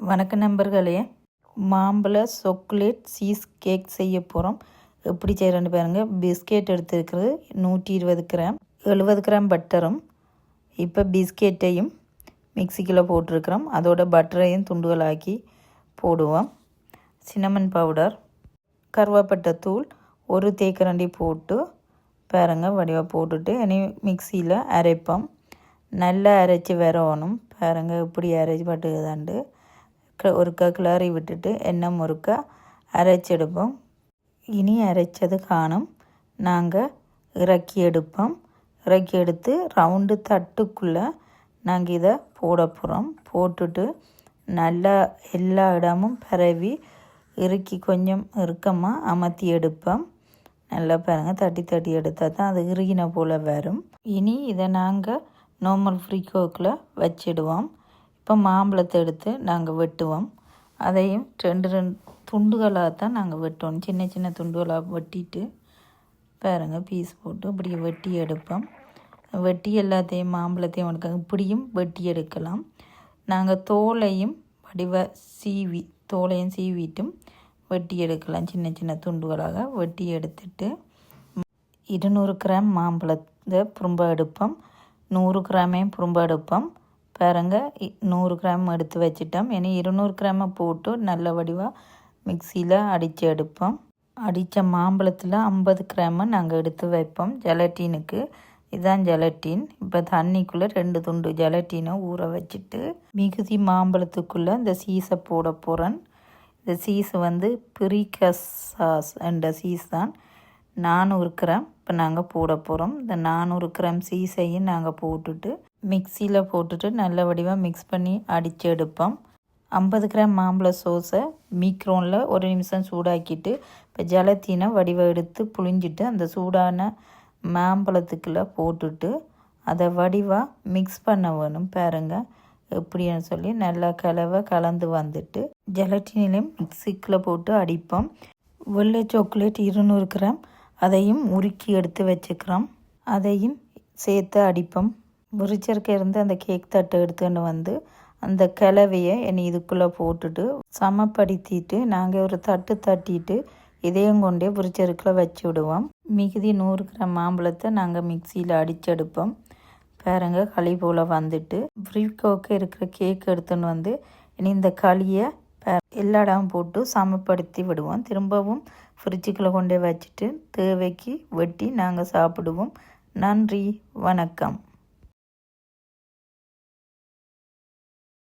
வணக்க நண்பர்களே, மாம்பழ சாக்லேட் சீஸ் கேக் செய்ய போகிறோம். எப்படி செய்கிறேன்னு பாருங்கள். பிஸ்கெட் எடுத்துருக்கிறது 120 கிராம், 70 கிராம் பட்டரும். இப்போ பிஸ்கெட்டையும் மிக்சிக்குள்ளே போட்டிருக்கிறோம். அதோட பட்டரையும் துண்டுகளாக்கி போடுவோம். சின்னமன் பவுடர், கருவேப்பட்டை தூள், ஒரு தேக்கரண்டி போட்டு பாருங்கள் வடிவாக போட்டுட்டு இனி மிக்சியில் அரைப்போம். நல்லா அரைச்சி வரணும். பாருங்கள் இப்படி அரைச்சி பட்டுதாண்டு ஒருக்கா கிளறி விட்டுட்டு எண்ணெய் முறுக்க அரைச்செடுப்போம். இனி அரைச்சது காணும். நாங்கள் இறக்கி எடுப்போம். இறக்கி எடுத்து ரவுண்டு தட்டுக்குள்ளே நாங்கள் இதை போட போகிறோம். போட்டுட்டு நல்லா எல்லா இடமும் பரவி இறுக்கி கொஞ்சம் இறுக்கமாக அமர்த்தி எடுப்போம். நல்லா பாருங்கள், தட்டி தட்டி எடுத்தால் தான் அது இறுகின போல் வரும். இனி இதை நாங்கள் நார்மல் ஃப்ரீகோக்கில் வச்சிடுவோம். இப்போ மாம்பழத்தை எடுத்து நாங்கள் வெட்டுவோம். அதையும் ரெண்டு துண்டுகளாக தான் நாங்கள் வெட்டுவோம். சின்ன சின்ன துண்டுகளாக வெட்டிட்டு பாருங்கள் பீஸ் போட்டு இப்படி வெட்டி எடுப்போம். வெட்டி எல்லாத்தையும் மாம்பழத்தையும் எடுக்க இப்படியும் வெட்டி எடுக்கலாம். நாங்கள் தோலையும் சீவிட்டும் வெட்டி எடுக்கலாம். சின்ன சின்ன துண்டுகளாக வெட்டி எடுத்துட்டு 200 கிராம் மாம்பழத்தை புறம்ப எடுப்போம். 100 கிராமையும் புறம்ப எடுப்போம். பாருங்கள் 100 கிராம் எடுத்து வச்சிட்டோம். இனி 200 கிராமை போட்டு நல்ல வடிவாக மிக்சியில் அடித்து எடுப்போம். அடித்த மாம்பழத்தில் 50 கிராமை நாங்கள் எடுத்து வைப்போம் ஜெலட்டினுக்கு. இதுதான் ஜெலட்டின். இப்போ தண்ணிக்குள்ளே 2 துண்டு ஜெலட்டினை ஊற வச்சுட்டு மிகுதி மாம்பழத்துக்குள்ளே இந்த சீஸை போட போகிறேன். இந்த சீஸ் பிரிகஸ் சாஸ் என்ற சீஸ் தான். 400 கிராம் இப்போ நாங்கள் போட போகிறோம். இந்த 400 கிராம் சீஸையும் நாங்கள் போட்டுட்டு மிக்சியில் போட்டுட்டு நல்ல வடிவாக மிக்ஸ் பண்ணி அடித்து எடுப்போம். 50 கிராம் மாம்பழ சோஸை மீக்ரோனில் 1 நிமிஷம் சூடாக்கிட்டு இப்போ ஜலத்தீனை வடிவை எடுத்து புழிஞ்சிட்டு அந்த சூடான மாம்பழத்துக்குள்ளே போட்டுட்டு அதை வடிவாக மிக்ஸ் பண்ண வேணும். பாருங்கள் எப்படின்னு சொல்லி நல்லா கலந்து வந்துட்டு ஜலட்டினிலையும் மிக்சிக்குள்ளே போட்டு அடிப்போம். வெள்ளை சாக்லேட் 200 கிராம் அதையும் உருக்கி எடுத்து வச்சுக்கிறோம். அதையும் சேர்த்து அடிப்போம். முறிச்சருக்கு இருந்து அந்த கேக் தட்டை எடுத்துகிட்டு அந்த கிளவையை இதுக்குள்ளே போட்டுட்டு சமப்படுத்திட்டு நாங்கள் ஒரு தட்டு தட்டிட்டு இதையும் கொண்டே முறிச்சருக்கில் வச்சு விடுவோம். மிகுதி 100 கிராம் மாம்பழத்தை நாங்கள் மிக்சியில் அடிச்செடுப்போம். பாருங்கள் களி போல் வந்துட்டு ஃப்ரீகோக்கு இருக்கிற கேக் எடுத்துன்னு இந்த களியை எல்லா இடமும் போட்டு சமப்படுத்தி விடுவோம். திரும்பவும் ஃப்ரிட்ஜுக்குள்ளே கொண்டே வச்சுட்டு தேவைக்கு வெட்டி நாங்கள் சாப்பிடுவோம். நன்றி, வணக்கம்.